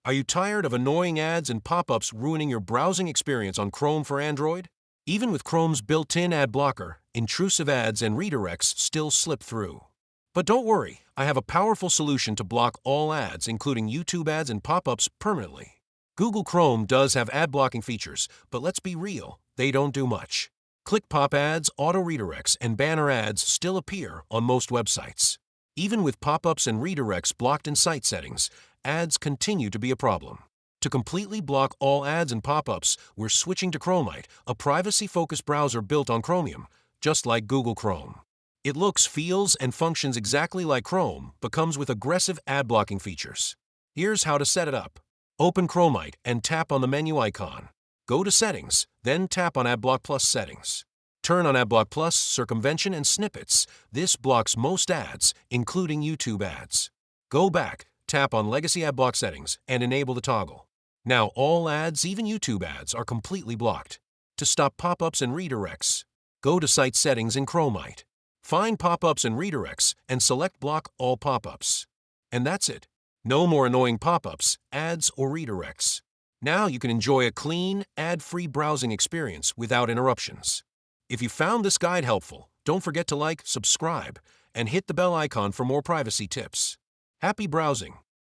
Are you tired of annoying ads and pop-ups ruining your browsing experience on Chrome for Android? Even with Chrome's built-in AdBlocker, intrusive ads and redirects still slip through. But don't worry, I have a powerful solution to block all ads, including YouTube ads and pop-ups, permanently. Google Chrome does have ad blocking features, but let's be real, they don't do much. Click pop ads, auto redirects, and banner ads still appear on most websites. Even with pop-ups and redirects blocked in site settings, ads continue to be a problem. To completely block all ads and pop-ups, we're switching to Chromite, a privacy-focused browser built on Chromium, just like Google Chrome. It looks, feels, and functions exactly like Chrome, but comes with aggressive ad blocking features. Here's how to set it up. Open Chromite and tap on the menu icon. Go to Settings, then tap on AdBlock Plus Settings. Turn on AdBlock Plus, Circumvention, and Snippets. This blocks most ads, including YouTube ads. Go back, tap on Legacy AdBlock Settings, and enable the toggle. Now all ads, even YouTube ads, are completely blocked. To stop pop-ups and redirects, go to Site Settings in Chromite. Find pop-ups and redirects and select Block All Pop-ups. And that's it. No more annoying pop-ups, ads, or redirects. Now you can enjoy a clean, ad-free browsing experience without interruptions. If you found this guide helpful, don't forget to like, subscribe, and hit the bell icon for more privacy tips. Happy browsing!